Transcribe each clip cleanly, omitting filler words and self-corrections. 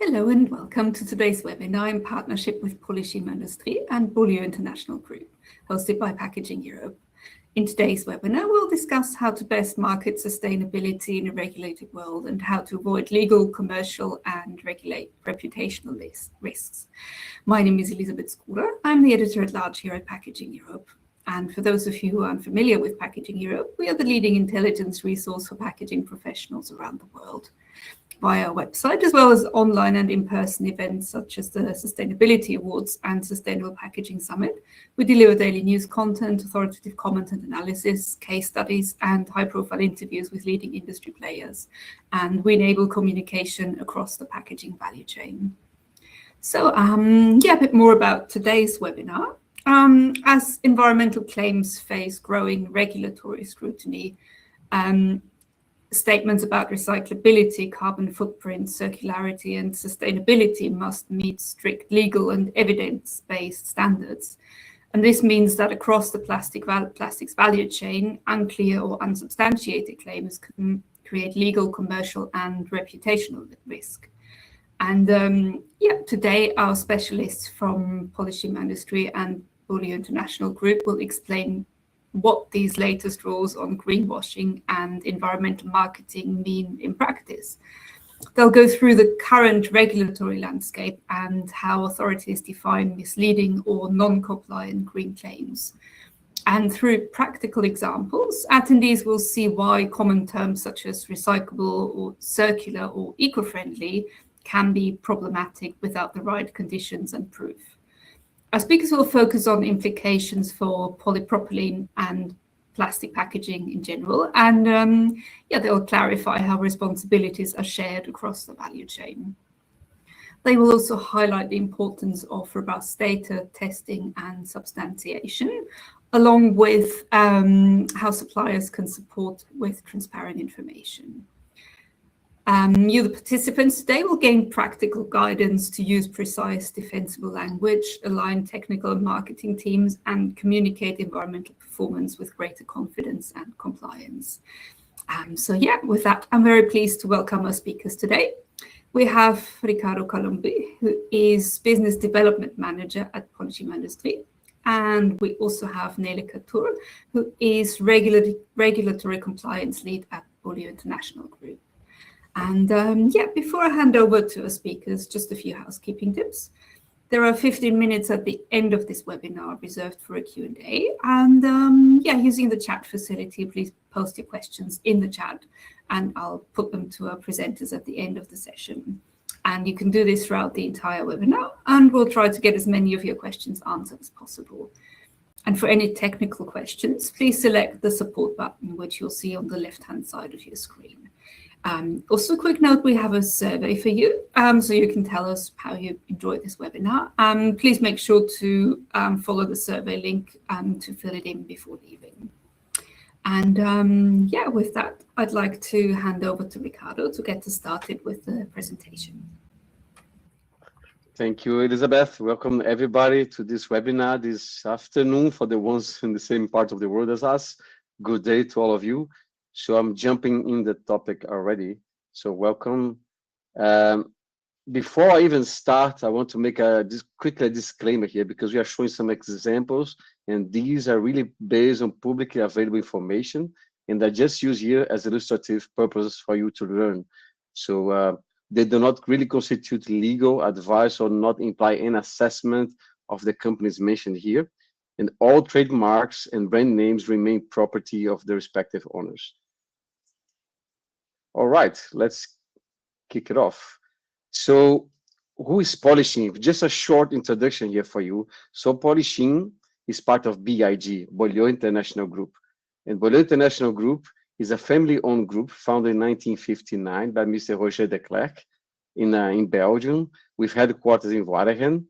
Hello and welcome to today's webinar in partnership with Polychim Industry and Polychim International Group, hosted by Packaging Europe. In today's webinar, we'll discuss how to best market sustainability in a regulated world and how to avoid legal, commercial and reputational risks. My name is Elisabeth Skura. I'm the editor-at-large here at Packaging Europe. And for those of you who are unfamiliar with Packaging Europe, we are the leading intelligence resource for packaging professionals around the world. Via our website, as well as online and in-person events such as the Sustainability Awards and Sustainable Packaging Summit, we deliver daily news content, authoritative comment and analysis, case studies, and high-profile interviews with leading industry players. And we enable communication across the packaging value chain. So, a bit more about today's webinar. As environmental claims face growing regulatory scrutiny, statements about recyclability, carbon footprint, circularity, and sustainability must meet strict legal and evidence-based standards. And this means that across the plastics value chain, unclear or unsubstantiated claims can create legal, commercial, and reputational risk. And today our specialists from Polychim Industry and Polychim International Group will explain what these latest rules on greenwashing and environmental marketing mean in practice. They'll go through the current regulatory landscape and how authorities define misleading or non-compliant green claims. And through practical examples, attendees will see why common terms such as recyclable or circular or eco-friendly can be problematic without the right conditions and proof. Our speakers will focus on implications for polypropylene and plastic packaging in general, and they'll clarify how responsibilities are shared across the value chain. They will also highlight the importance of robust data testing and substantiation, along with how suppliers can support with transparent information. You, the participants today, will gain practical guidance to use precise, defensible language, align technical and marketing teams, and communicate environmental performance with greater confidence and compliance. With that, I'm very pleased to welcome our speakers today. We have Ricardo Colombi, who is Business Development Manager at Polychim Industry. And we also have Nele Katur, who is Regulatory Compliance Lead at Polychim International Group. And before I hand over to our speakers, just a few housekeeping tips. There are 15 minutes at the end of this webinar reserved for a Q&A. And using the chat facility, please post your questions in the chat and I'll put them to our presenters at the end of the session. And you can do this throughout the entire webinar and we'll try to get as many of your questions answered as possible. And for any technical questions, please select the support button, which you'll see on the left-hand side of your screen. Also, a quick note, we have a survey for you, so you can tell us how you enjoyed this webinar. Please make sure to follow the survey link to fill it in before leaving. And with that, I'd like to hand over to Ricardo to get us started with the presentation. Thank you, Elizabeth. Welcome everybody to this webinar this afternoon for the ones in the same part of the world as us. Good day to all of you. So I'm jumping in the topic already. So welcome. Before I even start, I want to make a quick disclaimer here because we are showing some examples and these are really based on publicly available information and I just use here as illustrative purposes for you to learn. So they do not really constitute legal advice or not imply any assessment of the companies mentioned here. And all trademarks and brand names remain property of the respective owners. All right, let's kick it off. So who is Polychim? Just a short introduction here for you. So Polychim is part of BIG, Polychim International Group. And Polychim International Group is a family-owned group founded in 1959 by Mr. Roger de Klerk in Belgium, with headquarters in Waregem.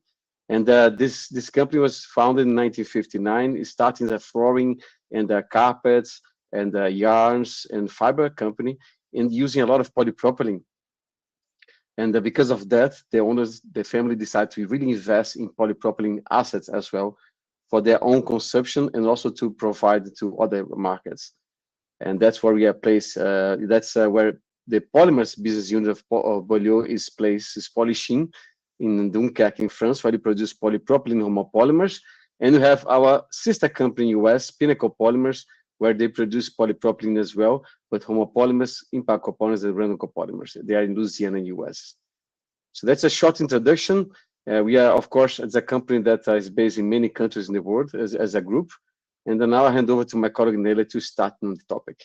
And this company was founded in 1959, starting as a flooring and carpets and yarns and fiber company, and using a lot of polypropylene. And because of that, the family decided to really invest in polypropylene assets as well for their own consumption and also to provide to other markets. And that's where we are placed. That's where the polymers business unit of Beaulieu is Polychim in Dunkerque in France, where they produce polypropylene homopolymers. And we have our sister company in US, Pinnacle Polymers, where they produce polypropylene as well, but homopolymers, impact copolymers, and random copolymers. They are in Louisiana, US. So that's a short introduction. We are, of course, as a company that is based in many countries in the world as a group. And then now I hand over to my colleague Nele to start on the topic.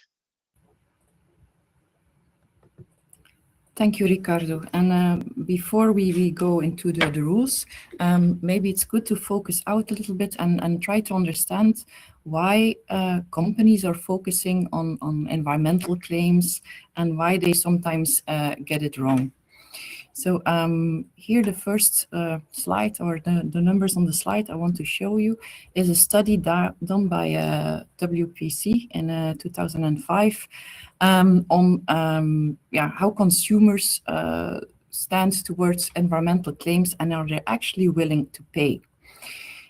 Thank you, Ricardo. And before we go into the rules, maybe it's good to focus out a little bit and try to understand why companies are focusing on environmental claims and why they sometimes get it wrong. So here the first slide, or the numbers on the slide I want to show you, is a study done by WPC in 2005 on how consumers stand towards environmental claims and are they actually willing to pay.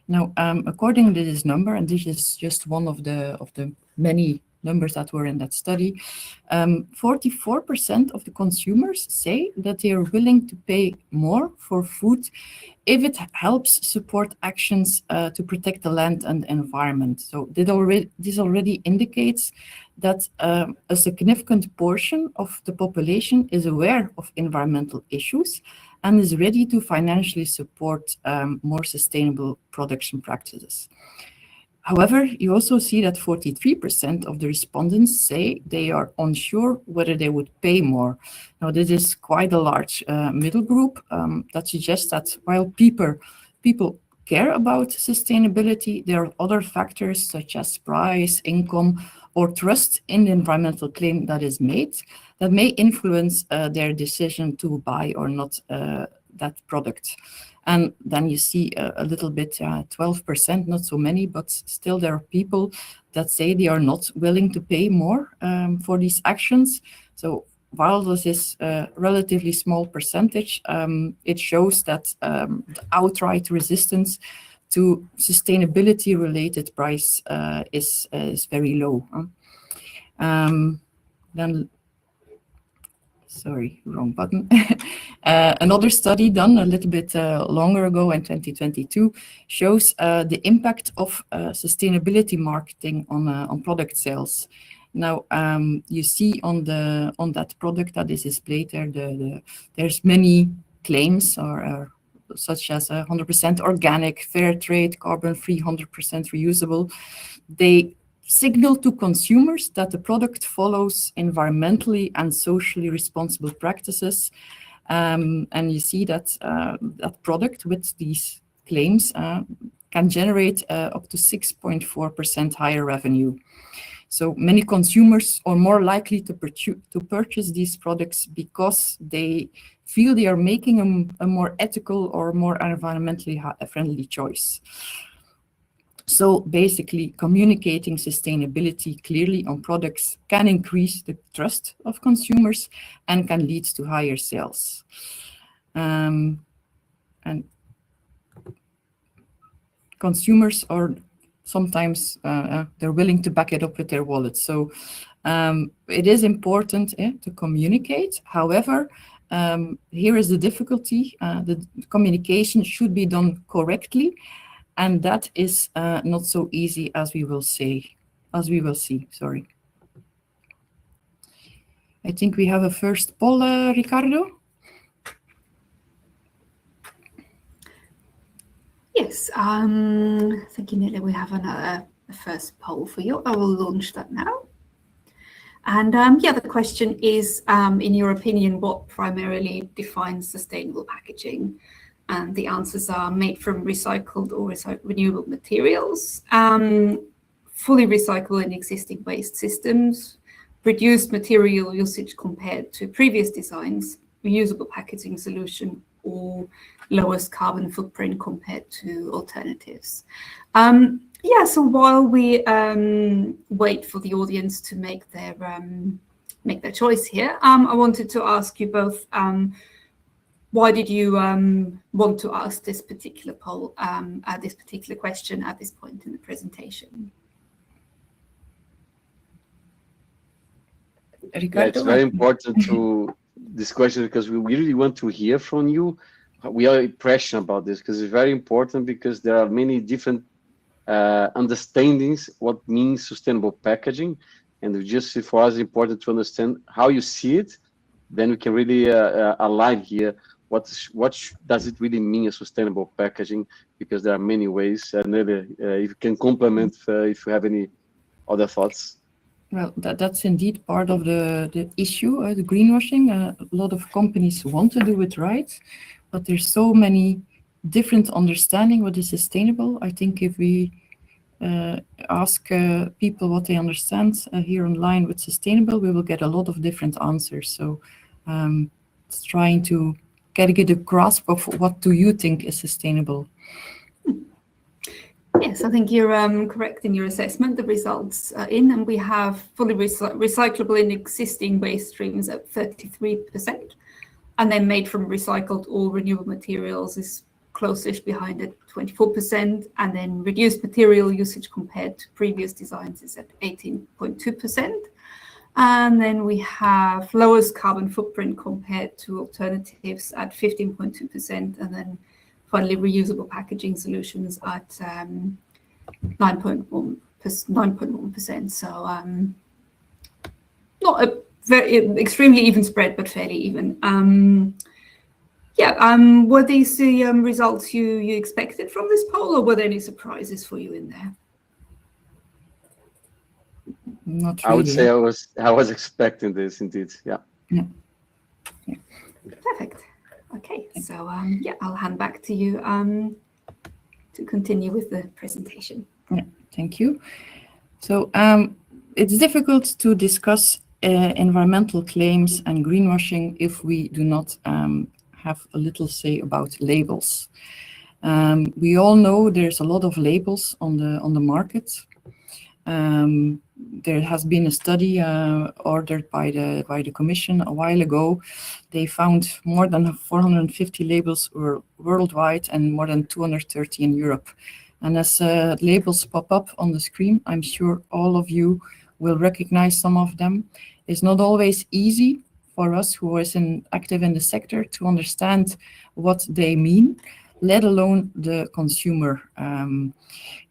Now, according to this number, and this is just one of the many numbers that were in that study, 44% of the consumers say that they are willing to pay more for food if it helps support actions to protect the land and the environment. So this already indicates that a significant portion of the population is aware of environmental issues and is ready to financially support more sustainable production practices. However, you also see that 43% of the respondents say they are unsure whether they would pay more. Now, this is quite a large middle group that suggests that while people care about sustainability, there are other factors such as price, income, or trust in the environmental claim that is made that may influence their decision to buy or not that product. And then you see a little bit, 12%, not so many, but still there are people that say they are not willing to pay more for these actions. So while this is a relatively small percentage, it shows that the outright resistance to sustainability-related price is very low. Then, sorry, wrong button. Another study done a little bit longer ago in 2022 shows the impact of sustainability marketing on product sales. Now, you see on that product that is displayed there, there's many claims or such as 100% organic, fair trade, carbon-free, 100% reusable. They signal to consumers that the product follows environmentally and socially responsible practices. And you see that that product with these claims can generate up to 6.4% higher revenue. So many consumers are more likely to purchase these products because they feel they are making a more ethical or more environmentally friendly choice. So basically, communicating sustainability clearly on products can increase the trust of consumers and can lead to higher sales. And consumers are sometimes they're willing to back it up with their wallets. So it is important to communicate. However, here is the difficulty. The communication should be done correctly. And that is not so easy as we will see. Sorry. I think we have a first poll, Ricardo. Yes, thank you, Nele. We have a first poll for you. I will launch that now. And the question is, in your opinion, what primarily defines sustainable packaging? And the answers are made from recycled or renewable materials, fully recycled in existing waste systems, reduced material usage compared to previous designs, reusable packaging solution, or lowest carbon footprint compared to alternatives. So while we wait for the audience to make their choice here, I wanted to ask you both, why did you want to ask this particular poll, this particular question at this point in the presentation? Ricardo? it's very important to this question because we really want to hear from you. We are passionate about this because it's very important because there are many different understandings what means sustainable packaging, and just for us important to understand how you see it. Then we can really align here what does it really mean a sustainable packaging, because there are many ways. And if you can complement if you have any other thoughts. Well, that's indeed part of the issue, the greenwashing. A lot of companies want to do it right, but there's so many different understanding what is sustainable. I think if we ask people what they understand here online with sustainable, we will get a lot of different answers. So it's trying to get a grasp of what do you think is sustainable. Yes, I think you're correct in your assessment. The results are in, and we have fully recyclable in existing waste streams at 33%, and then made from recycled or renewable materials is closest behind at 24%, and then reduced material usage compared to previous designs is at 18.2%. And then we have lowest carbon footprint compared to alternatives at 15.2%, and then finally reusable packaging solutions at 9.1%. So not a very extremely even spread, but fairly even. Were these the results you expected from this poll, or were there any surprises for you in there? Not really. I would say I was expecting this indeed. Yeah. Perfect. Okay, so I'll hand back to you to continue with the presentation. Yeah, thank you. So it's difficult to discuss environmental claims and greenwashing if we do not have a little say about labels. We all know there's a lot of labels on the market. There has been a study ordered by the Commission a while ago. They found more than 450 labels worldwide and more than 230 in Europe. And as labels pop up on the screen, I'm sure all of you will recognize some of them. It's not always easy for us who are active in the sector to understand what they mean, let alone the consumer.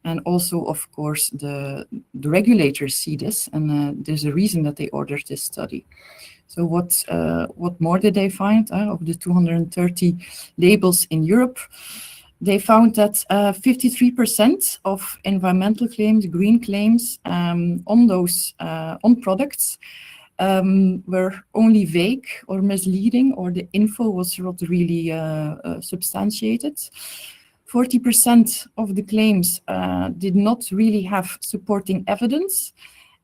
And also, of course, the regulators see this, and there's a reason that they ordered this study. So what more did they find? Of the 230 labels in Europe, they found that 53% of environmental claims, green claims on those on products were only vague or misleading, or the info was not really substantiated. 40% of the claims did not really have supporting evidence,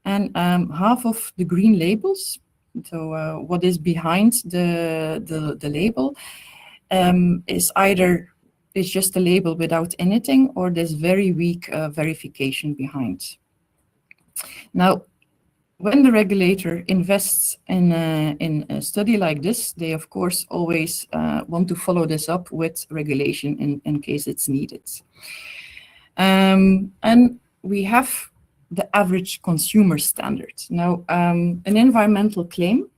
and half of the green labels, so what is behind the label, is either it's just a label without anything, or there's very weak verification behind. Now, when the regulator invests in a study like this, they of course always want to follow this up with regulation in case it's needed. And we have the average consumer standard. Now, an environmental claim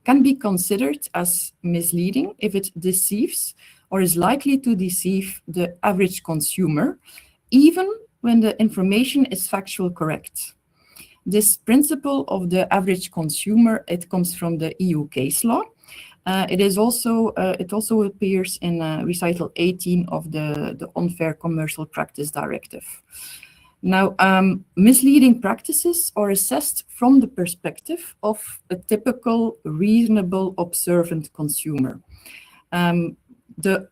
can be considered as misleading if it deceives or is likely to deceive the average consumer, even when the information is factual correct. This principle of the average consumer, it comes from the EU case law. It also appears in recital 18 of the Unfair Commercial Practice Directive. Now, misleading practices are assessed from the perspective of a typical, reasonable, observant consumer. The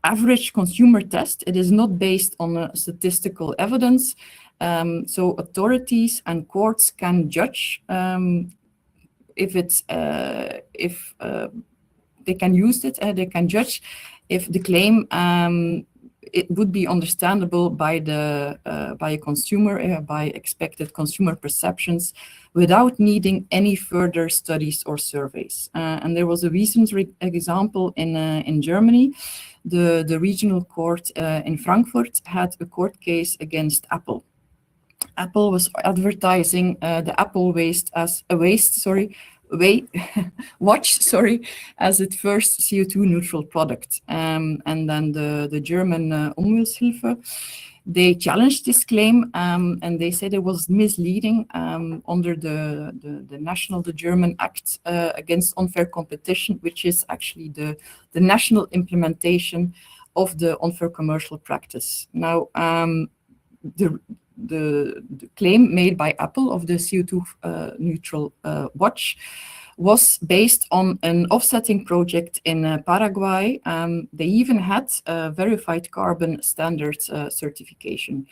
average consumer test, it is not based on statistical evidence. So authorities and courts can judge if they can use it. They can judge if the claim it would be understandable by a consumer, by expected consumer perceptions, without needing any further studies or surveys. And there was a recent example in Germany. The regional court in Frankfurt had a court case against Apple. Apple was advertising the Apple waste as a watch, as its first CO2 neutral product. And then the German Umwelthilfe, they challenged this claim, and they said it was misleading under the German Act against unfair competition, which is actually the national implementation of the unfair commercial practice. Now, the claim made by Apple of the CO2 neutral watch was based on an offsetting project in Paraguay. They even had verified carbon standards certification.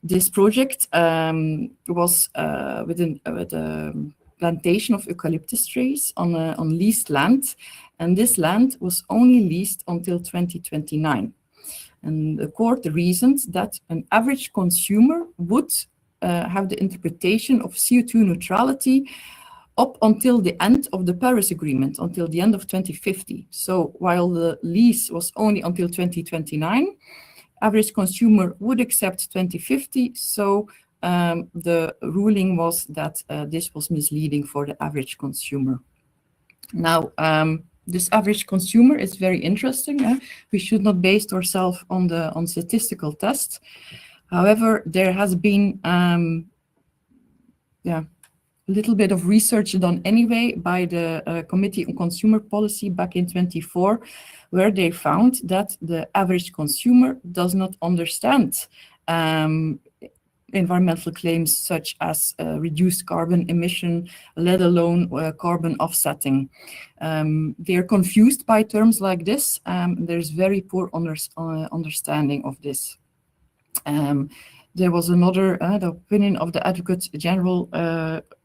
This project was with a plantation of eucalyptus trees on leased land, and this land was only leased until 2029. And the court reasoned that an average consumer would have the interpretation of CO2 neutrality up until the end of the Paris Agreement, until the end of 2050. So while the lease was only until 2029, average consumer would accept 2050. So the ruling was that this was misleading for the average consumer. Now, this average consumer is very interesting. We should not base ourselves on statistical tests. However, there has been a little bit of research done anyway by the Committee on Consumer Policy back in 2024, where they found that the average consumer does not understand environmental claims such as reduced carbon emission, let alone carbon offsetting. They are confused by terms like this. There's very poor understanding of this. There was another, the opinion of the Advocate General,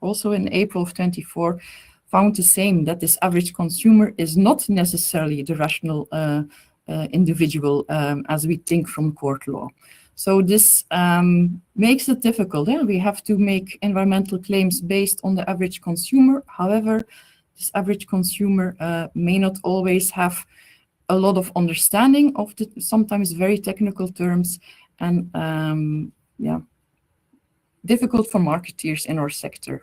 also in April of 24, found the same, that this average consumer is not necessarily the rational individual as we think from court law. So this makes it difficult. We have to make environmental claims based on the average consumer. However, this average consumer may not always have a lot of understanding of the sometimes very technical terms, and difficult for marketeers in our sector.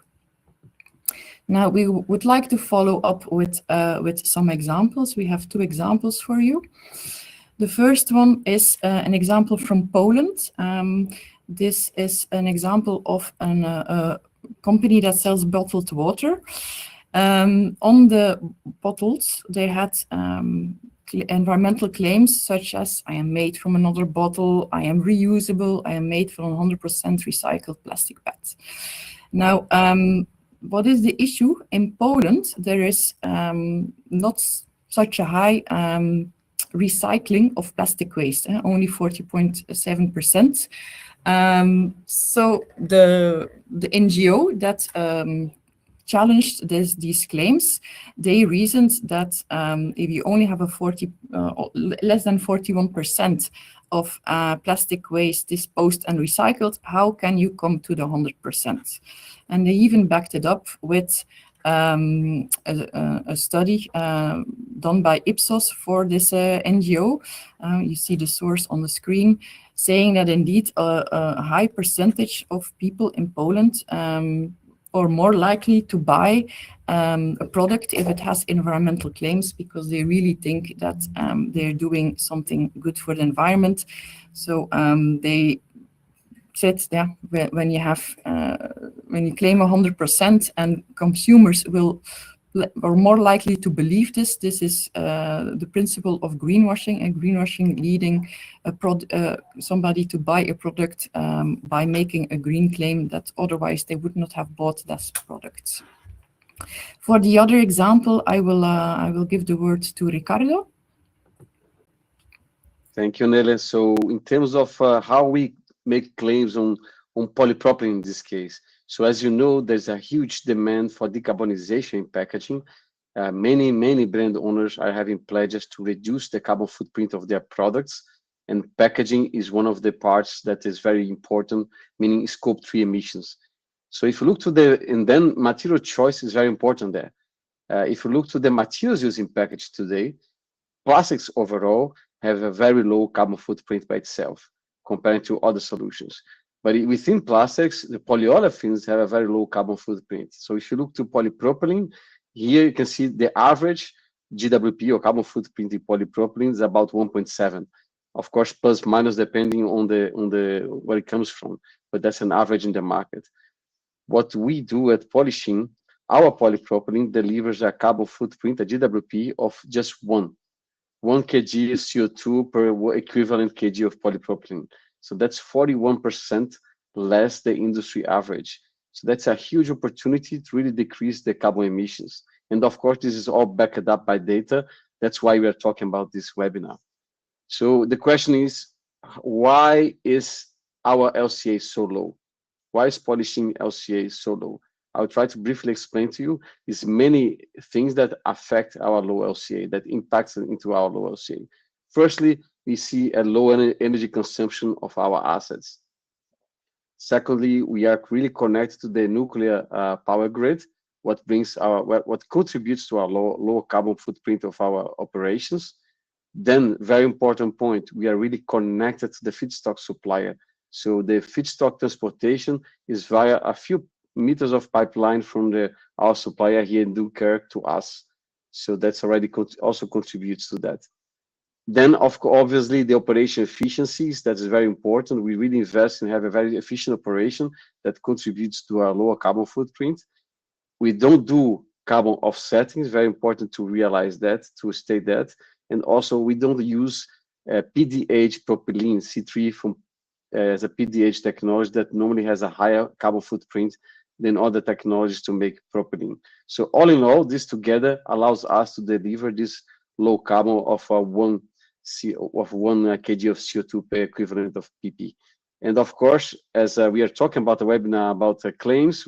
Now, we would like to follow up with some examples. We have 2 examples for you. The first one is an example from Poland. This is an example of a company that sells bottled water. On the bottles, they had environmental claims such as, I am made from another bottle, I am reusable, I am made from 100% recycled plastic bags. Now, what is the issue? In Poland, there is not such a high recycling of plastic waste, only 40.7%. So the NGO that challenged these claims, they reasoned that if you only have less than 41% of plastic waste disposed and recycled, how can you come to the 100%? And they even backed it up with a study done by Ipsos for this NGO. You see the source on the screen, saying that indeed a high percentage of people in Poland are more likely to buy a product if it has environmental claims, because they really think that they're doing something good for the environment. So they said, when you claim 100% and consumers are more likely to believe this. This is the principle of greenwashing, and greenwashing leading somebody to buy a product by making a green claim that otherwise they would not have bought that product. For the other example, I will give the word to Ricardo. Thank you, Nele. So in terms of how we make claims on polypropylene in this case. So as you know, there's a huge demand for decarbonization in packaging. Many brand owners are having pledges to reduce the carbon footprint of their products, and packaging is one of the parts that is very important, meaning scope 3 emissions. So if you look to and then material choice is very important there. If you look to the materials used in package today, plastics overall have a very low carbon footprint by itself compared to other solutions. But within plastics, the polyolefins have a very low carbon footprint. So if you look to polypropylene, here you can see the average GWP or carbon footprint in polypropylene is about 1.7. Of course, plus minus depending on the where it comes from, but that's an average in the market. What we do at Polychim, our polypropylene delivers a carbon footprint, a GWP of just 1 kg CO2 per equivalent kg of polypropylene. So that's 41% less the industry average. So that's a huge opportunity to really decrease the carbon emissions. And of course, this is all backed up by data. That's why we are talking about this webinar. So the question is, why is our LCA so low? Why is Polychim LCA so low? I'll try to briefly explain to you. There's many things that affect our low LCA, that impacts into our low LCA. Firstly, we see a low energy consumption of our assets. Secondly, we are really connected to the nuclear power grid, what contributes to our low carbon footprint of our operations. Then, very important point, we are really connected to the feedstock supplier. So the feedstock transportation is via a few meters of pipeline from our supplier here in Dunkirk to us. So that's already also contributes to that. Then, obviously, the operation efficiencies, that is very important. We really invest and have a very efficient operation that contributes to our lower carbon footprint. We don't do carbon offsetting. It's very important to realize that, to state that. And also, we don't use PDH propylene, C3 from as a PDH technology that normally has a higher carbon footprint than other technologies to make propylene. So all in all, this together allows us to deliver this low carbon of 1 kg of CO2 per equivalent of PP. And of course, as we are talking about the webinar about claims,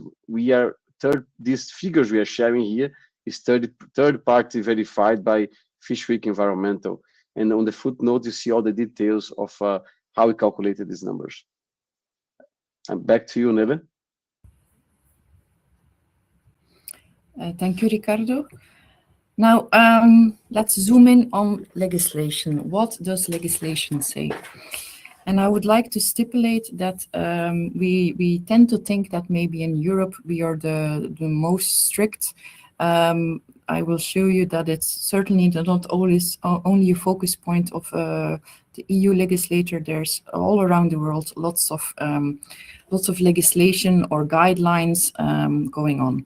these figures we are sharing here is third party verified by Fishwick Environmental. And on the footnote, you see all the details of how we calculated these numbers. And back to you, Nele. Thank you, Ricardo. Now, let's zoom in on legislation. What does legislation say? And I would like to stipulate that we tend to think that maybe in Europe we are the most strict. I will show you that it's certainly not always only a focus point of the EU legislator. There's all around the world lots of legislation or guidelines going on.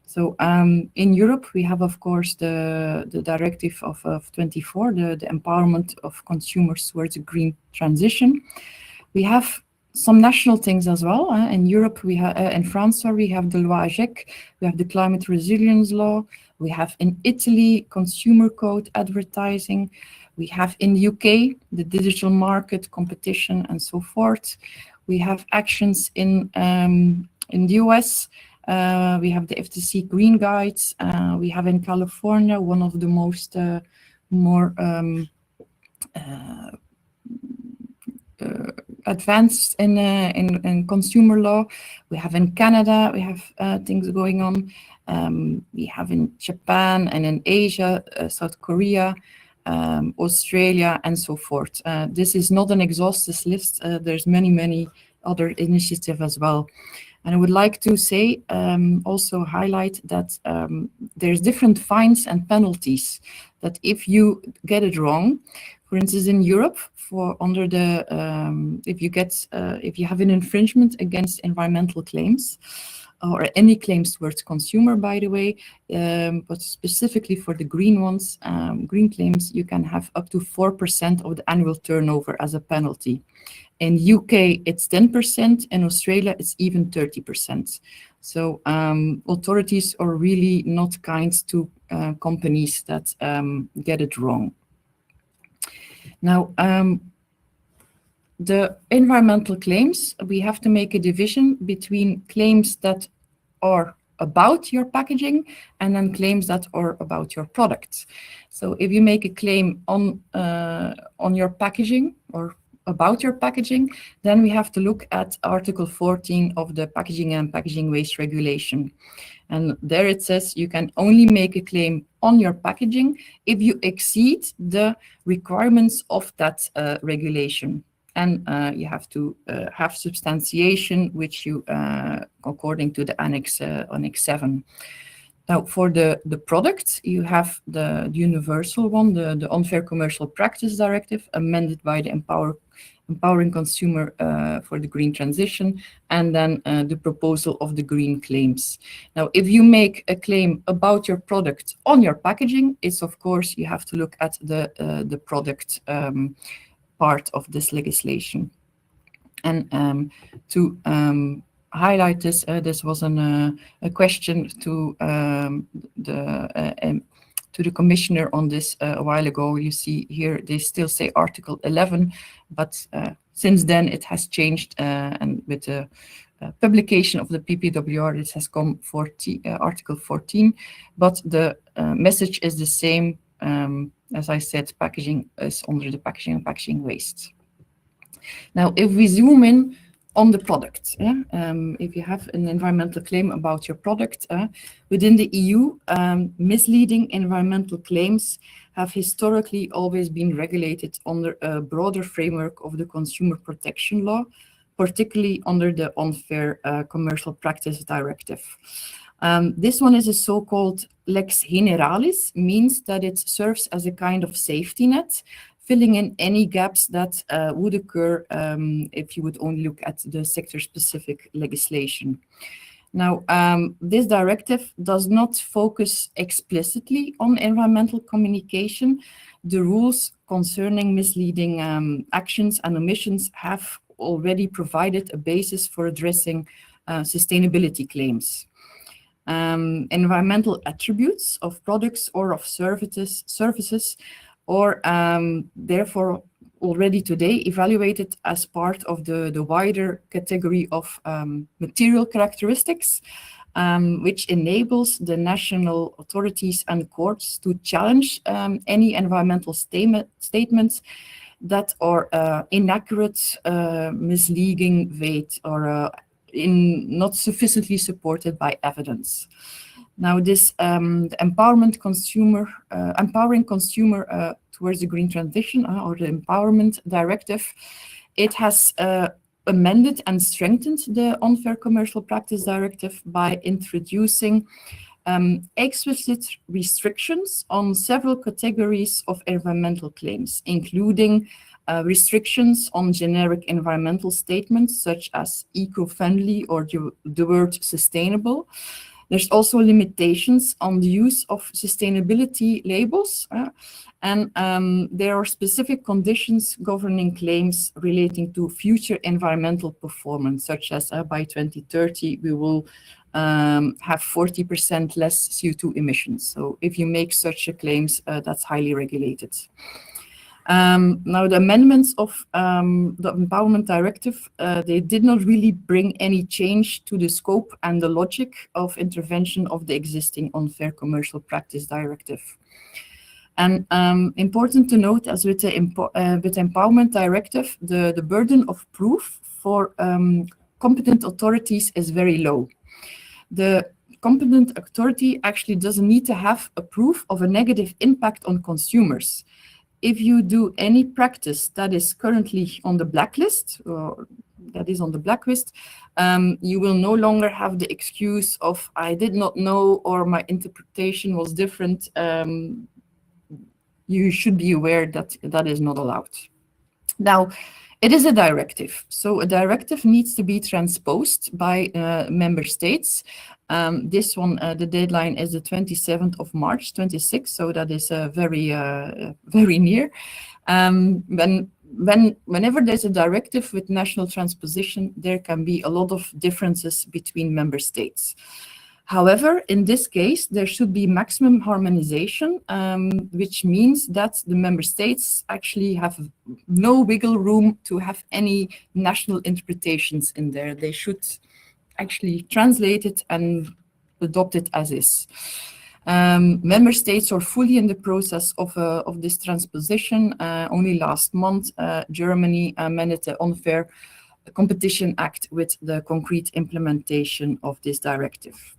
So in Europe, we have, of course, the directive of 24, the empowerment of consumers towards a green transition. We have some national things as well. In Europe, we have in France, we have the Loi AGEC, we have the climate resilience law. We have in Italy consumer code advertising. We have in the UK the digital market competition and so forth. We have actions in the US. We have the FTC Green Guides. We have in California one of the most more advanced in consumer law. We have in Canada, we have things going on. We have in Japan and in Asia, South Korea, Australia, and so forth. This is not an exhaustive list. There's many other initiatives as well. And I would like to say, also highlight that there's different fines and penalties that if you get it wrong, for instance, in Europe, if you have an infringement against environmental claims, or any claims towards consumer, by the way, but specifically for the green ones, green claims, you can have up to 4% of the annual turnover as a penalty. In UK, it's 10%. In Australia, it's even 30%. So authorities are really not kind to companies that get it wrong. Now, the environmental claims, we have to make a division between claims that are about your packaging and then claims that are about your product. So if you make a claim on your packaging or about your packaging, then we have to look at Article 14 of the Packaging and Packaging Waste Regulation. And there it says you can only make a claim on your packaging if you exceed the requirements of that regulation. and you have to have substantiation, which you, according to the Annex 7. Now, for the product, you have the universal one, the Unfair Commercial Practice Directive, amended by the Empowering Consumer for the Green Transition, and then the proposal of the green claims. Now, if you make a claim about your product on your packaging, it's of course you have to look at the product part of this legislation. And to highlight this, this was a question to the commissioner on this a while ago. You see here they still say Article 11, but since then it has changed, and with the publication of the PPWR, it has come Article 14, but the message is the same. As I said, packaging is under the packaging and packaging waste. Now, if we zoom in on the product, if you have an environmental claim about your product, within the EU, misleading environmental claims have historically always been regulated under a broader framework of the Consumer Protection Law, particularly under the Unfair Commercial Practice Directive. This one is a so-called lex generalis, means that it serves as a kind of safety net, filling in any gaps that would occur if you would only look at the sector-specific legislation. Now, this directive does not focus explicitly on environmental communication. The rules concerning misleading actions and omissions have already provided a basis for addressing sustainability claims. Environmental attributes of products or of services or therefore already today evaluated as part of the wider category of material characteristics, which enables the national authorities and courts to challenge any environmental statements that are inaccurate, misleading, vague, or not sufficiently supported by evidence. Now, this empowering consumer towards the green transition, or the Empowerment Directive, it has amended and strengthened the Unfair Commercial Practice Directive by introducing explicit restrictions on several categories of environmental claims, including restrictions on generic environmental statements such as eco-friendly or the word sustainable. There's also limitations on the use of sustainability labels, and there are specific conditions governing claims relating to future environmental performance, such as by 2030 we will have 40% less CO2 emissions. So if you make such a claims, that's highly regulated. Now, the amendments of the Empowerment Directive, they did not really bring any change to the scope and the logic of intervention of the existing Unfair Commercial Practice Directive. And important to note, as with the Empowerment Directive, the burden of proof for competent authorities is very low. The competent authority actually doesn't need to have a proof of a negative impact on consumers. If you do any practice that is currently on the blacklist, or that is on the blacklist, you will no longer have the excuse of I did not know or my interpretation was different. You should be aware that that is not allowed. Now, it is a directive, so a directive needs to be transposed by member states. This one, the deadline is the 27th of March 26, so that is very near. Whenever there's a directive with national transposition, there can be a lot of differences between member states. However, in this case, there should be maximum harmonization, which means that the member states actually have no wiggle room to have any national interpretations in there. They should actually translate it and adopt it as is. Member states are fully in the process of this transposition. Only last month, Germany amended the Unfair Competition Act with the concrete implementation of this directive.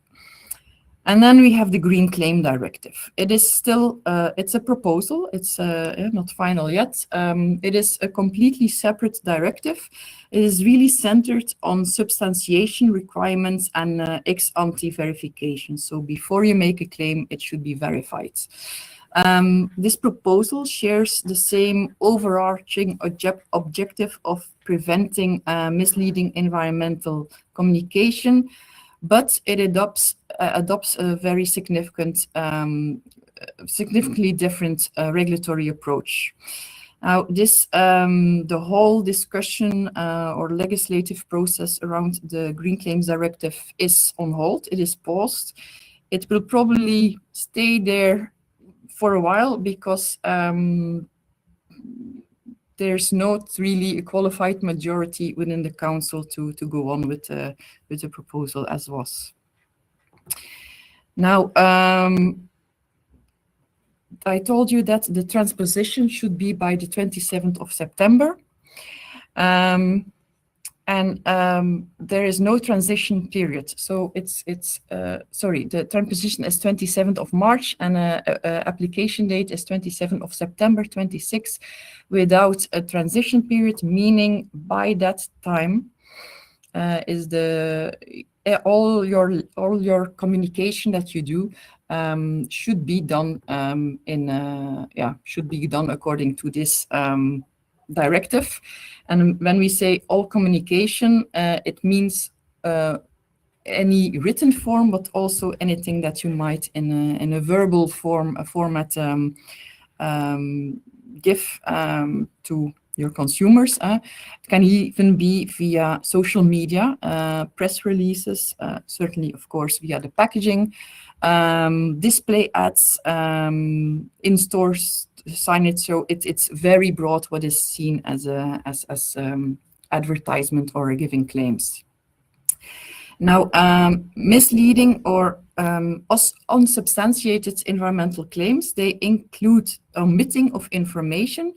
And then we have the Green Claim Directive. It is still, it's a proposal. It's not final yet. It is a completely separate directive. It is really centered on substantiation requirements and ex-ante verification. So before you make a claim, it should be verified. This proposal shares the same overarching objective of preventing misleading environmental communication, but it adopts a very significantly different regulatory approach. Now, the whole discussion or legislative process around the Green Claims Directive is on hold. It is paused. It will probably stay there for a while because there's not really a qualified majority within the council to go on with the proposal as was. Now, I told you that the transposition should be by the 27th of September. There is no transition period. So the transposition is 27th of March and application date is 27th of September 26 without a transition period, meaning by that time is all your communication that you do should be done according to this directive. And when we say all communication, it means any written form, but also anything that you might in a verbal format give to your consumers. It can even be via social media, press releases, certainly, of course, via the packaging, display ads, in-stores signage. So it's very broad what is seen as advertisement or giving claims. Now, misleading or unsubstantiated environmental claims, they include omitting of information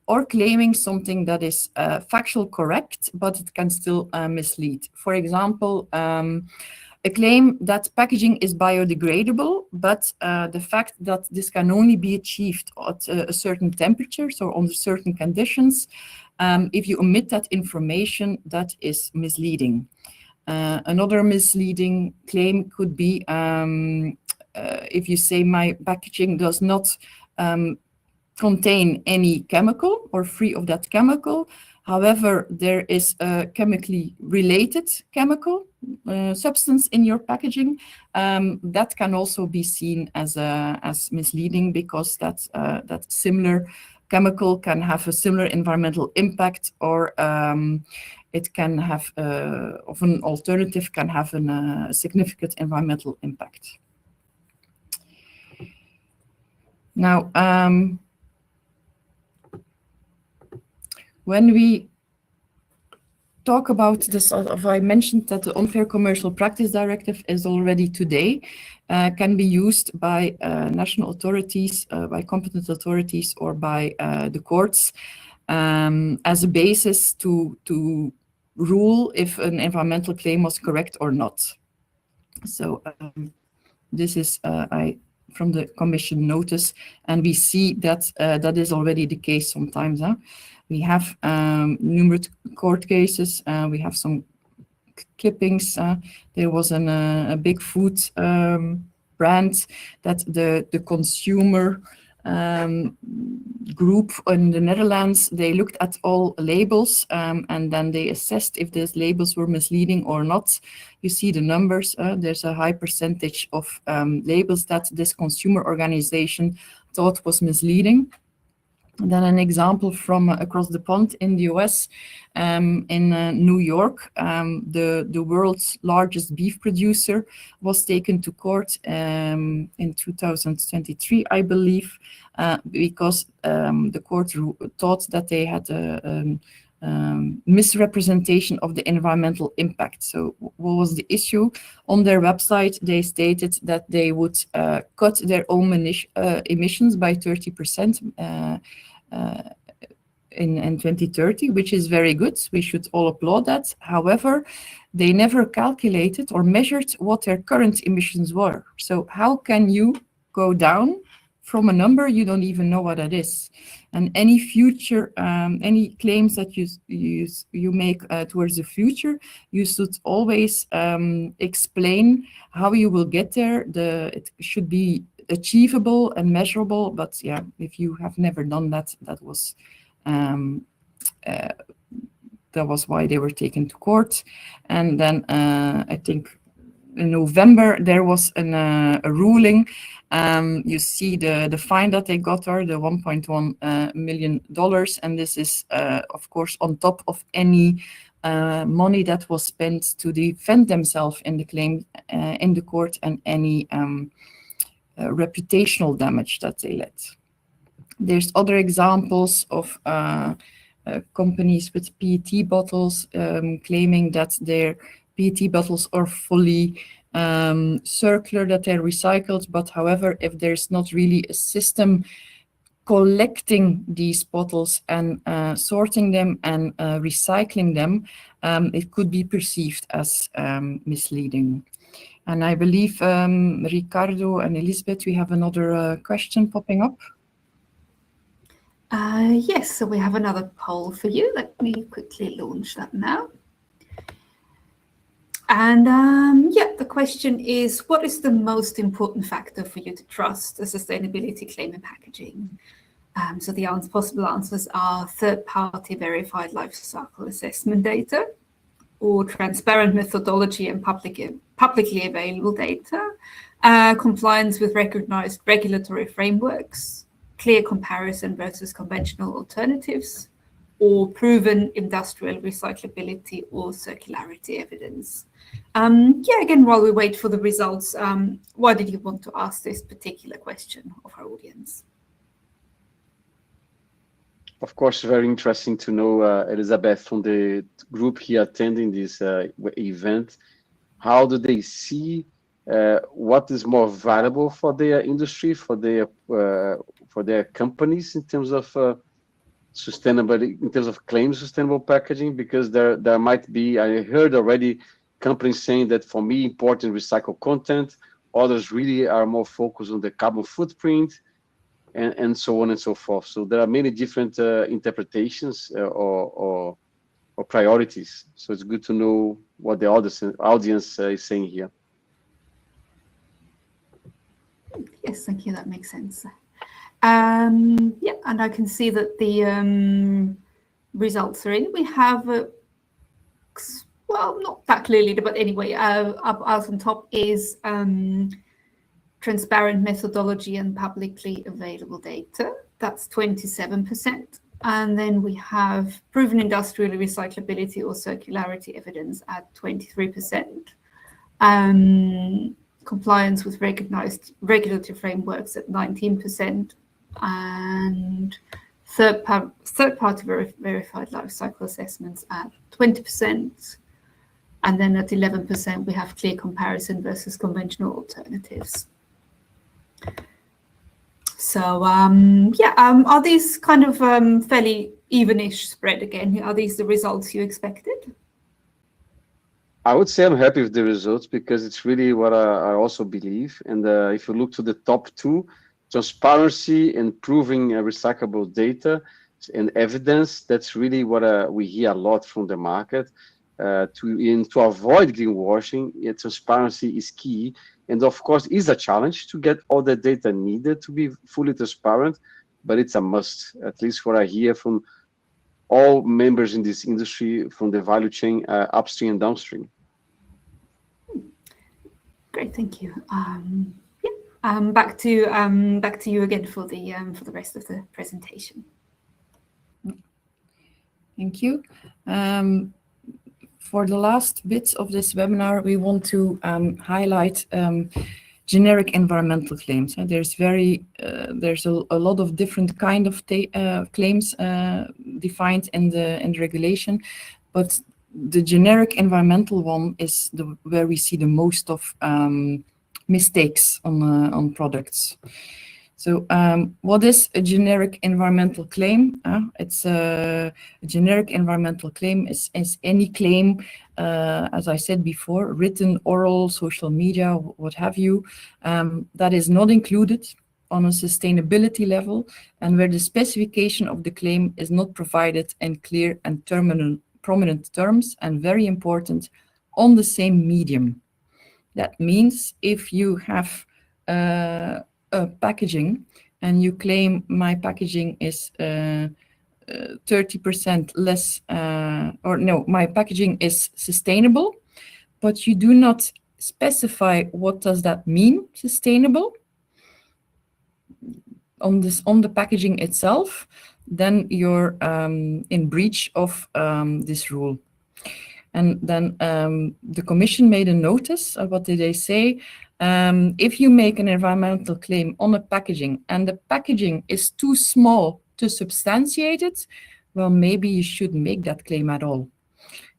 or claiming something that is factual correct, but it can still mislead. For example, a claim that packaging is biodegradable, but the fact that this can only be achieved at a certain temperature, so under certain conditions, if you omit that information, that is misleading. Another misleading claim could be if you say my packaging does not contain any chemical or free of that chemical. However, there is a chemically related chemical substance in your packaging. That can also be seen as misleading because that similar chemical can have a similar environmental impact, or it can have, of an alternative, can have a significant environmental impact. Now, when we talk about this, I mentioned that the Unfair Commercial Practice Directive is already today, can be used by national authorities, by competent authorities, or by the courts as a basis to rule if an environmental claim was correct or not. So this is from the Commission notice, and we see that that is already the case sometimes. We have numerous court cases. We have some clippings. There was a big food brand that the consumer group in the Netherlands, they looked at all labels and then they assessed if these labels were misleading or not. You see the numbers. There's a high percentage of labels that this consumer organization thought was misleading. And then an example from across the pond in the US, in New York, the world's largest beef producer was taken to court in 2023, I believe, because the court thought that they had a misrepresentation of the environmental impact. So what was the issue? On their website, they stated that they would cut their own emissions by 30% in 2030, which is very good. We should all applaud that. However, they never calculated or measured what their current emissions were. So how can you go down from a number you don't even know what it is? And any future, any claims that you make towards the future, you should always explain how you will get there. It should be achievable and measurable. But yeah, if you have never done that, that was why they were taken to court. And then I think in November there was a ruling. You see the fine that they got, or the $1.1 million, and this is of course on top of any money that was spent to defend themselves in the claim in the court, and any reputational damage that they led. There's other examples of companies with PET bottles claiming that their PET bottles are fully circular, that they're recycled, but however, if there's not really a system collecting these bottles and sorting them and recycling them, it could be perceived as misleading. And I believe Ricardo and Elizabeth, we have another question popping up. Yes, so we have another poll for you. Let me quickly launch that now. And yeah, the question is, what is the most important factor for you to trust a sustainability claim in packaging? So the possible answers are third-party verified life cycle assessment data, or transparent methodology and publicly available data, compliance with recognized regulatory frameworks, clear comparison versus conventional alternatives, or proven industrial recyclability or circularity evidence. Yeah, again, while we wait for the results, why did you want to ask this particular question of our audience? Of course, very interesting to know, Elizabeth, from the group here attending this event. How do they see what is more valuable for their industry, for their companies in terms of sustainability, in terms of claims sustainable packaging? Because there might be, I heard already companies saying that for me important recycled content, others really are more focused on the carbon footprint, and so on and so forth. So there are many different interpretations or priorities. So it's good to know what the audience is saying here. Yes, thank you. That makes sense. Yeah, and I can see that the results are in. We have, well, not that clearly, but anyway, up on top is transparent methodology and publicly available data. That's 27%. And then we have proven industrial recyclability or circularity evidence at 23%. Compliance with recognized regulatory frameworks at 19%. And third-party verified life cycle assessments at 20%. And then at 11%, we have clear comparison versus conventional alternatives. So yeah, are these kind of fairly evenish spread again? Are these the results you expected? I would say I'm happy with the results because it's really what I also believe. And if you look to the top two, transparency and proving recyclable data and evidence, that's really what we hear a lot from the market. To avoid greenwashing, transparency is key. And of course, it's a challenge to get all the data needed to be fully transparent, but it's a must, at least what I hear from all members in this industry, from the value chain, upstream and downstream. Great, thank you. Yeah, back to you again for the rest of the presentation. Thank you. For the last bits of this webinar, we want to highlight generic environmental claims. There's a lot of different kind of claims defined in the regulation, but the generic environmental one is where we see the most of mistakes on products. So what is a generic environmental claim? It's a generic environmental claim is any claim as I said before, written, oral, social media, what have you, that is not included on a sustainability level, and where the specification of the claim is not provided in clear and prominent terms, and very important, on the same medium. That means if you have a packaging and you claim my packaging is 30% less, or no, my packaging is sustainable, but you do not specify what does that mean, sustainable, on the packaging itself, then you're in breach of this rule. And then the Commission made a notice. What did they say? If you make an environmental claim on a packaging and the packaging is too small to substantiate it, well, maybe you shouldn't make that claim at all.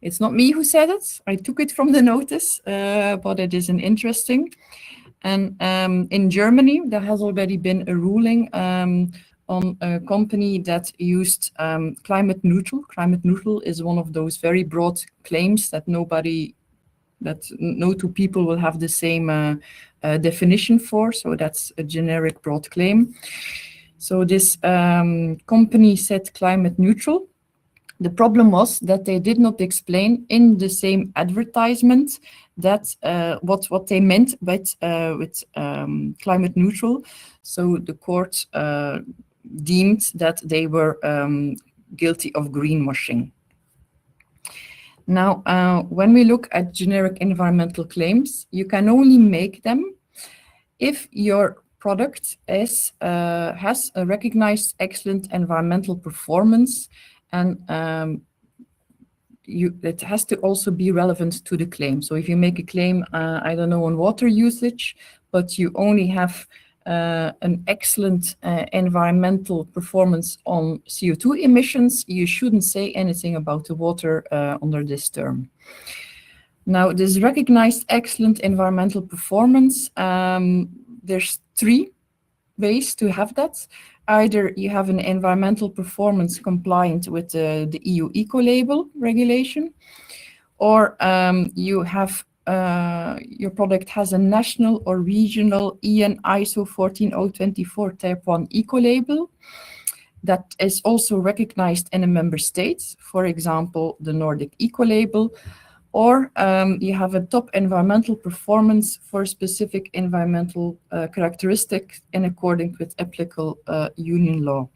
It's not me who said it. I took it from the notice, but it is an interesting. And in Germany, there has already been a ruling on a company that used climate neutral. Climate neutral is one of those very broad claims that no two people will have the same definition for. So that's a generic broad claim. So this company said climate neutral. The problem was that they did not explain in the same advertisement that what they meant with climate neutral. So the court deemed that they were guilty of greenwashing. Now, when we look at generic environmental claims, you can only make them if your product has a recognized excellent environmental performance, and it has to also be relevant to the claim. So if you make a claim, I don't know, on water usage, but you only have an excellent environmental performance on CO2 emissions, you shouldn't say anything about the water under this term. Now, this recognized excellent environmental performance, there's 3 ways to have that. Either you have an environmental performance compliant with the EU eco-label regulation, or you have your product has a national or regional EN ISO 14024 Type 1 eco-label that is also recognized in a member state, for example, the Nordic eco-label, or you have a top environmental performance for a specific environmental characteristic in accordance with applicable union law.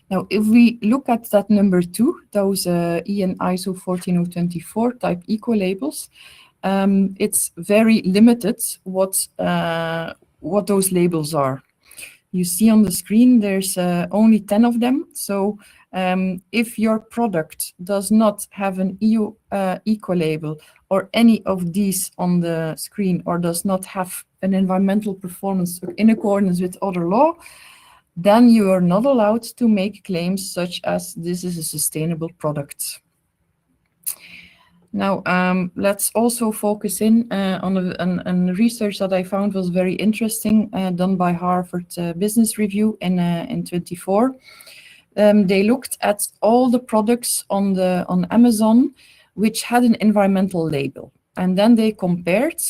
Now, if we look at that number 2, those EN ISO 14024 type eco-labels, it's very limited what those labels are. You see on the screen there's only 10 of them. So if your product does not have an EU eco-label or any of these on the screen, or does not have an environmental performance in accordance with other law, then you are not allowed to make claims such as this is a sustainable product. Now, let's also focus in on research that I found was very interesting, done by Harvard Business Review in 24. They looked at all the products on Amazon which had an environmental label, and then they compared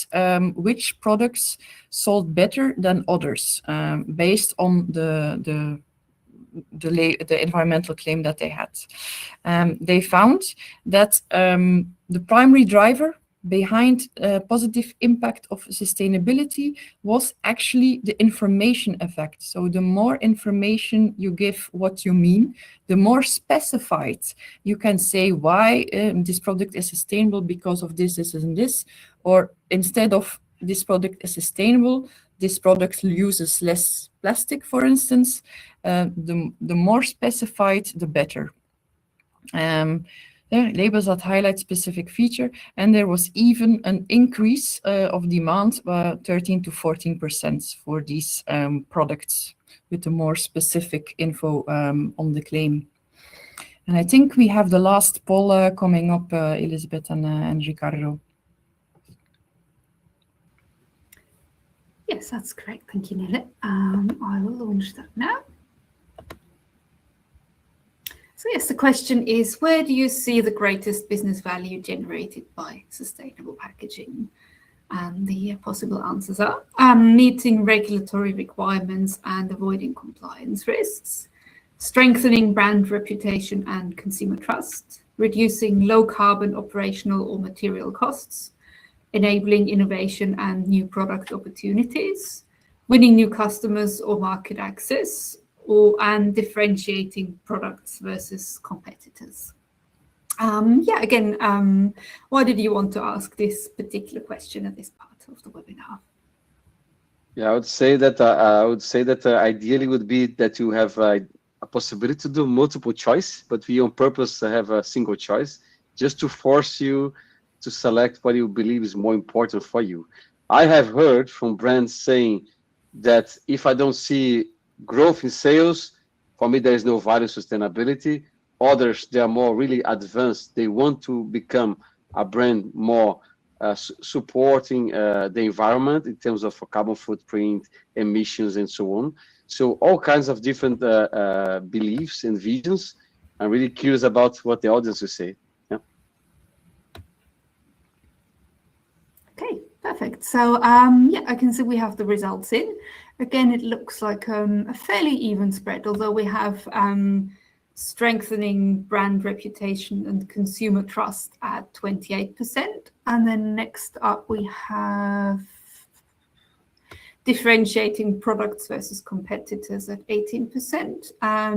which products sold better than others based on the environmental claim that they had. They found that the primary driver behind positive impact of sustainability was actually the information effect. So the more information you give what you mean, the more specified you can say why this product is sustainable because of this, this, and this, or instead of this product is sustainable, this product uses less plastic, for instance, the more specified, the better. Labels that highlight specific feature, and there was even an increase of demand, 13 to 14% for these products with the more specific info on the claim. And I think we have the last poll coming up, Elisabeth and Ricardo. Yes, that's correct. Thank you, Nele. I will launch that now. So yes, the question is, where do you see the greatest business value generated by sustainable packaging? And the possible answers are meeting regulatory requirements and avoiding compliance risks, strengthening brand reputation and consumer trust, reducing low carbon operational or material costs, enabling innovation and new product opportunities, winning new customers or market access, and differentiating products versus competitors. Why did you want to ask this particular question at this part of the webinar? Yeah, I would say that ideally would be that you have a possibility to do multiple choice, but we on purpose have a single choice just to force you to select what you believe is more important for you. I have heard from brands saying that if I don't see growth in sales, for me there is no value in sustainability. Others, they are more really advanced. They want to become a brand more supporting the environment in terms of carbon footprint, emissions, and so on. So all kinds of different beliefs and visions. I'm really curious about what the audience will say. Yeah. Okay, perfect. So I can see we have the results in. Again, it looks like a fairly even spread, although we have strengthening brand reputation and consumer trust at 28%. And then next up we have differentiating products versus competitors at 18%. Let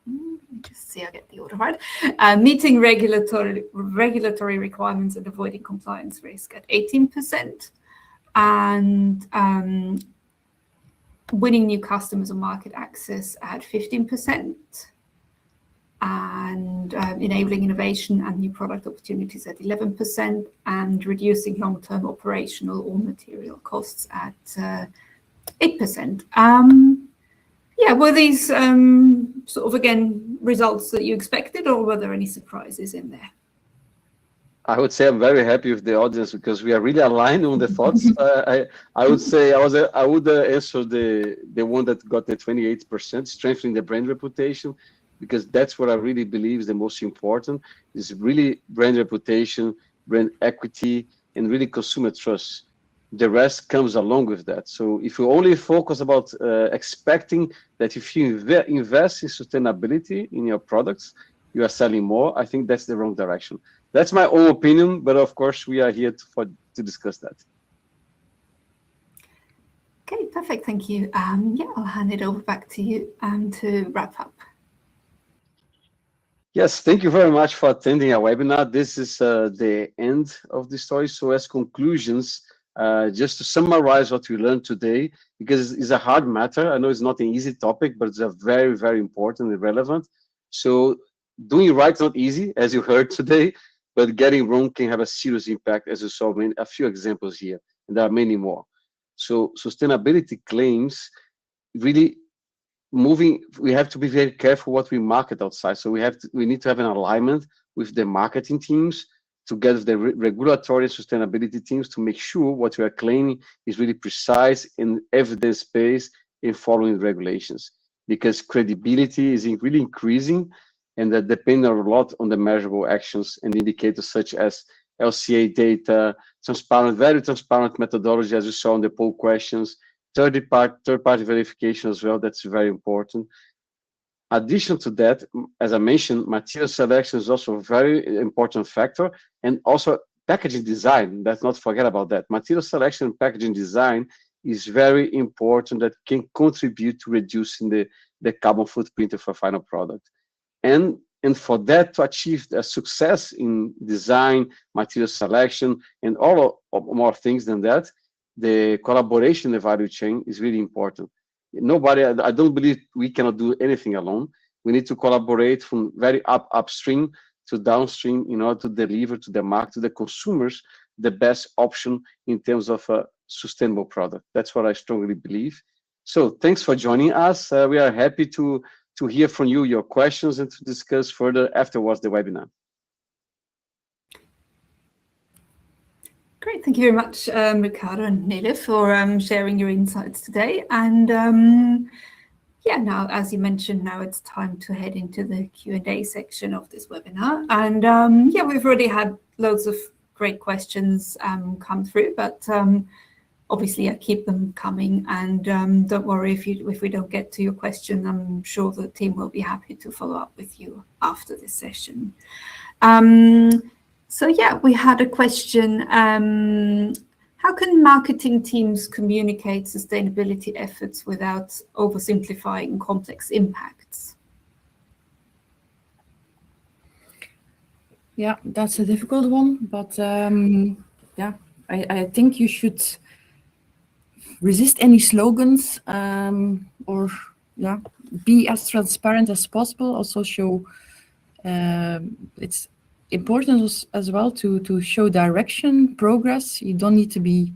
me just see, I get the order right. Meeting regulatory requirements and avoiding compliance risk at 18%. And winning new customers and market access at 15%, and enabling innovation and new product opportunities at 11%, and reducing long-term operational or material costs at 8%. Were these sort of, again, results that you expected, or were there any surprises in there? I would say I'm very happy with the audience because we are really aligned on the thoughts. I would say I would answer the one that got the 28%, strengthening the brand reputation, because that's what I really believe is the most important, is really brand reputation, brand equity, and really consumer trust. The rest comes along with that. So if you only focus about expecting that if you invest in sustainability in your products, you are selling more, I think that's the wrong direction. That's my own opinion, but of course we are here to discuss that. Okay, perfect, thank you. I'll hand it over back to you to wrap up. Yes, thank you very much for attending our webinar. This is the end of the story. So as conclusions, just to summarize what we learned today, because it's a hard matter. I know it's not an easy topic, but it's a very, very important and relevant. So doing right is not easy, as you heard today, but getting wrong can have a serious impact, as you saw in a few examples here, and there are many more. So sustainability claims really moving, we have to be very careful what we market outside. So we need to have an alignment with the marketing teams, together with the regulatory and sustainability teams, to make sure what we are claiming is really precise and evidence-based in following regulations, because credibility is really increasing, and that depends a lot on the measurable actions and indicators such as LCA data, very transparent methodology, as you saw in the poll questions, third-party verification as well. That's very important. Addition to that, as I mentioned, material selection is also a very important factor, and also packaging design. Let's not forget about that. Material selection and packaging design is very important, that can contribute to reducing the carbon footprint of a final product. And for that to achieve a success in design, material selection, and all more things than that, the collaboration in the value chain is really important. I don't believe we cannot do anything alone. We need to collaborate from very upstream to downstream in order to deliver to the market, to the consumers, the best option in terms of a sustainable product. That's what I strongly believe. So thanks for joining us. We are happy to hear from you, your questions, and to discuss further afterwards the webinar. Great, thank you very much, Ricardo and Nele, for sharing your insights today. And yeah, now, as you mentioned, now it's time to head into the Q&A section of this webinar. And yeah, we've already had loads of great questions come through, but obviously I keep them coming, and don't worry if we don't get to your question. I'm sure the team will be happy to follow up with you after this session. So yeah, we had a question. How can marketing teams communicate sustainability efforts without oversimplifying complex impacts? Yeah, that's a difficult one, but yeah, I think you should resist any slogans, or yeah, be as transparent as possible. Also show it's important as well to show direction, progress. You don't need to be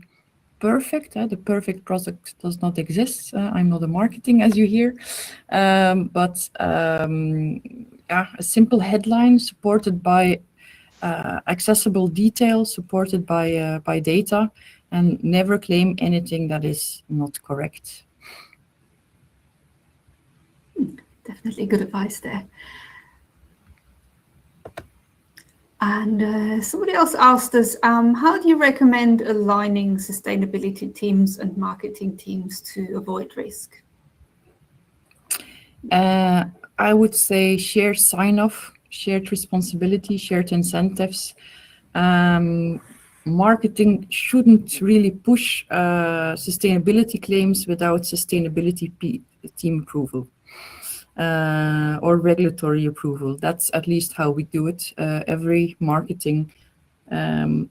perfect. The perfect product does not exist. I'm not a marketing, as you hear, but yeah, a simple headline supported by accessible detail, supported by data, and never claim anything that is not correct. Definitely good advice there. And somebody else asked us, how do you recommend aligning sustainability teams and marketing teams to avoid risk? I would say shared sign-off, shared responsibility, shared incentives. Marketing shouldn't really push sustainability claims without sustainability team approval. Or regulatory approval. That's at least how we do it. Every marketing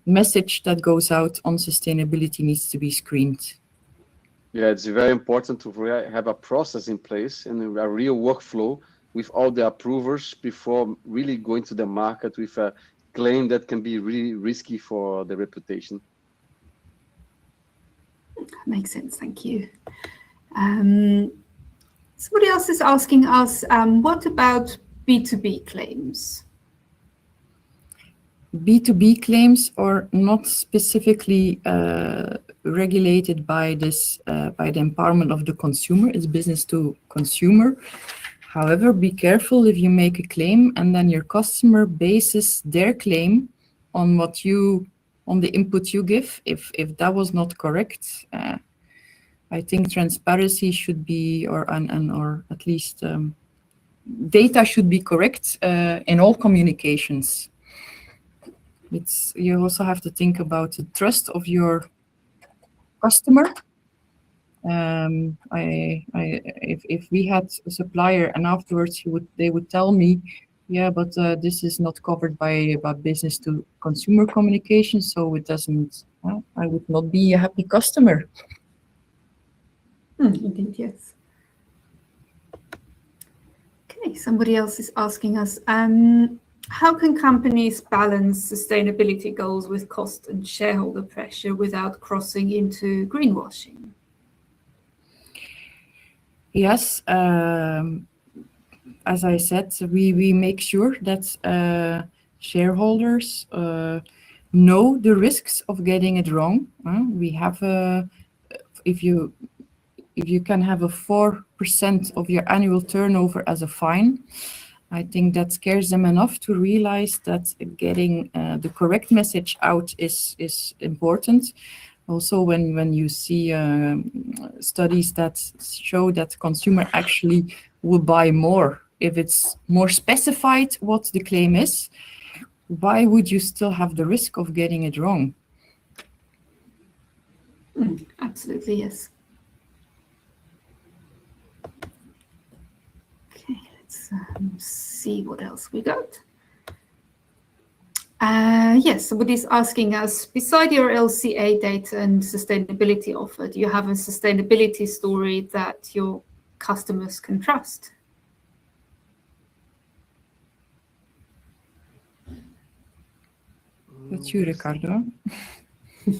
message that goes out on sustainability needs to be screened. Yeah, it's very important to have a process in place and a real workflow with all the approvers before really going to the market with a claim that can be really risky for the reputation. Makes sense, thank you. Somebody else is asking us, what about B2B claims? B2B claims are not specifically regulated by this, by the empowerment of the consumer. It's business to consumer. However, be careful if you make a claim and then your customer bases their claim on what you, on the input you give. If that was not correct, I think transparency should be, or at least data should be correct in all communications. You also have to think about the trust of your customer. If we had a supplier and afterwards they would tell me, yeah, but this is not covered by business to consumer communication, so it doesn't. I would not be a happy customer. Indeed, yes. Okay, somebody else is asking us, how can companies balance sustainability goals with cost and shareholder pressure without crossing into greenwashing? Yes, as I said, we make sure that shareholders know the risks of getting it wrong. We have if you can have a 4% of your annual turnover as a fine, I think that scares them enough to realize that getting the correct message out is important. Also, when you see studies that show that consumer actually will buy more if it's more specified what the claim is, why would you still have the risk of getting it wrong? Absolutely, yes. Okay, let's see what else we got. Yes, somebody's asking us, beside your LCA data and sustainability offer, do you have a sustainability story that your customers can trust? That's you, Ricardo.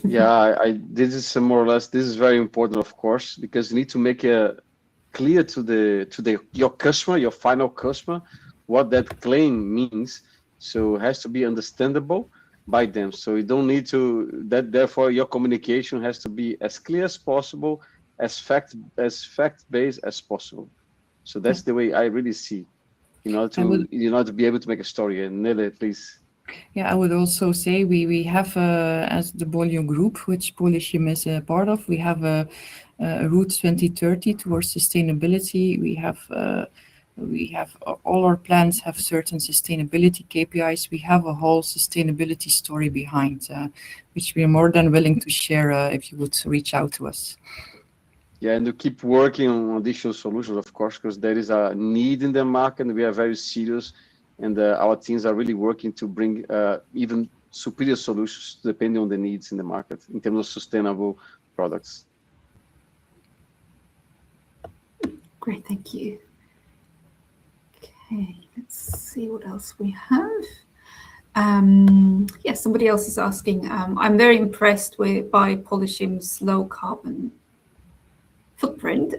Yeah, this is more or less, this is very important, of course, because you need to make it clear to your customer, your final customer, what that claim means. So it has to be understandable by them. So you don't need to, therefore your communication has to be as clear as possible, as fact-based as possible. So that's the way I really see, in order to be able to make a story. And Nele, please. Yeah, I would also say we have, as the Bolio group, which Polychim is a part of, we have a Route 2030 towards sustainability. We have all our plans have certain sustainability KPIs. We have a whole sustainability story behind, which we are more than willing to share if you would reach out to us. Yeah, and to keep working on additional solutions, of course, because there is a need in the market, and we are very serious, and our teams are really working to bring even superior solutions depending on the needs in the market in terms of sustainable products. Great, thank you. Okay, let's see what else we have. Yes, somebody else is asking, I'm very impressed by Polychim's low carbon footprint.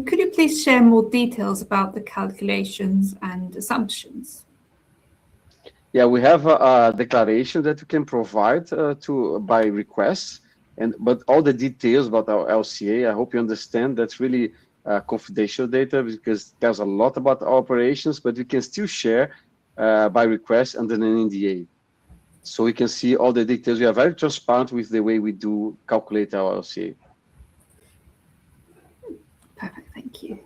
Could you please share more details about the calculations and assumptions? Yeah, we have a declaration that we can provide by request, but all the details about our LCA, I hope you understand, that's really confidential data, because there's a lot about our operations, but we can still share by request under an NDA. So we can see all the details. We are very transparent with the way we do calculate our LCA. Perfect, thank you.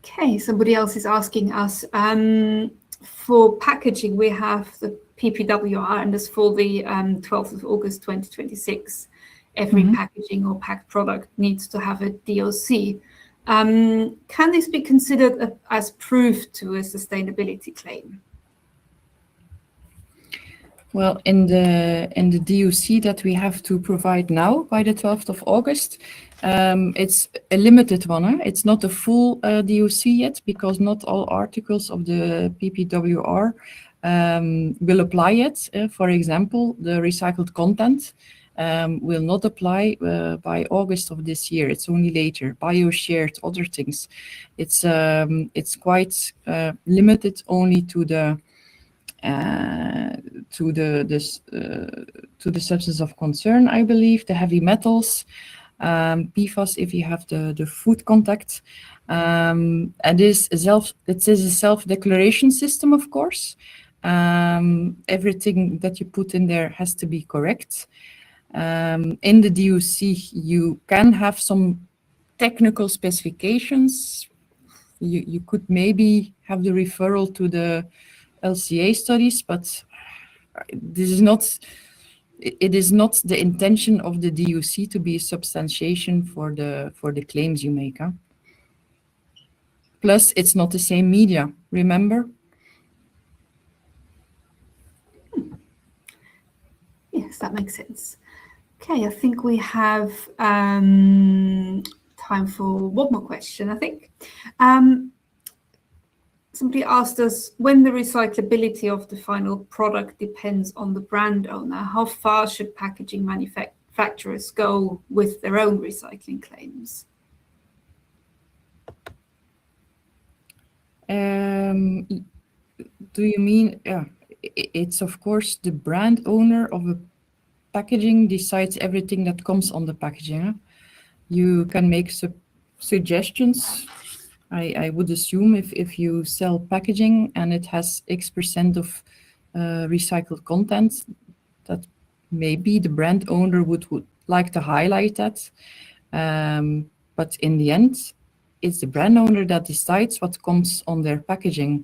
Okay, somebody else is asking us, for packaging, we have the PPWR, and this for the 12th of August 2026. Every packaging or packed product needs to have a DOC. Can this be considered as proof to a sustainability claim? Well, in the DOC that we have to provide now by the 12th of August, it's a limited one. It's not a full DOC yet, because not all articles of the PPWR will apply yet. For example, the recycled content will not apply by August of this year. It's only later. Bio-shared, other things. It's quite limited only to the substance of concern, I believe, the heavy metals, PFAS if you have the food contact. And it is a self-declaration system, of course. Everything that you put in there has to be correct. In the DOC, you can have some technical specifications. You could maybe have the referral to the LCA studies, but this is not. It is not the intention of the DOC to be a substantiation for the claims you make. Huh? Plus, it's not the same media. Remember? Yes, that makes sense. Okay, I think we have time for one more question, I think. Somebody asked us, when the recyclability of the final product depends on the brand owner, how far should packaging manufacturers go with their own recycling claims? Do you mean, it's of course the brand owner of a packaging decides everything that comes on the packaging. Huh? You can make suggestions. I would assume if you sell packaging and it has X% of recycled content, that maybe the brand owner would like to highlight that. But in the end, it's the brand owner that decides what comes on their packaging.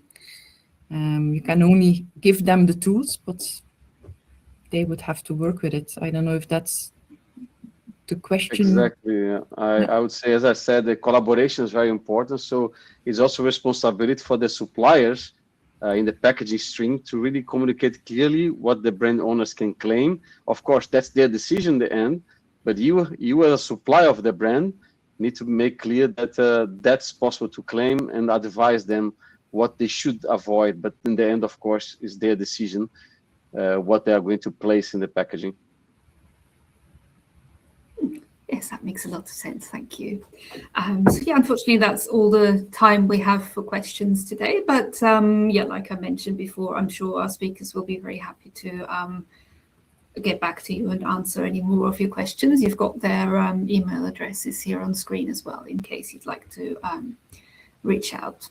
You can only give them the tools, but they would have to work with it. I don't know if that's the question. Exactly. Yeah. I would say, as I said, the collaboration is very important. So it's also responsibility for the suppliers in the packaging stream to really communicate clearly what the brand owners can claim. Of course, that's their decision in the end, but you as a supplier of the brand need to make clear that that's possible to claim and advise them what they should avoid. But in the end, of course, is their decision what they are going to place in the packaging. Yes, that makes a lot of sense. Thank you. So yeah, unfortunately, that's all the time we have for questions today. But yeah, like I mentioned before, I'm sure our speakers will be very happy to get back to you and answer any more of your questions. You've got their email addresses here on screen as well, in case you'd like to reach out.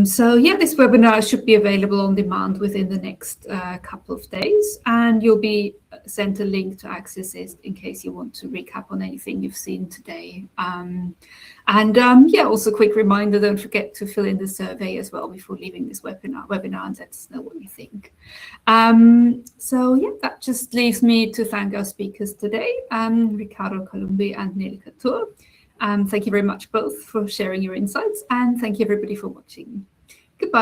So yeah, this webinar should be available on demand within the next couple of days, and you'll be sent a link to access it in case you want to recap on anything you've seen today. Yeah, also a quick reminder, don't forget to fill in the survey as well before leaving this webinar and let us know what you think. So yeah, that just leaves me to thank our speakers today, Ricardo Columbi and Nelika Tur. Thank you very much both for sharing your insights, and thank you everybody for watching. Goodbye.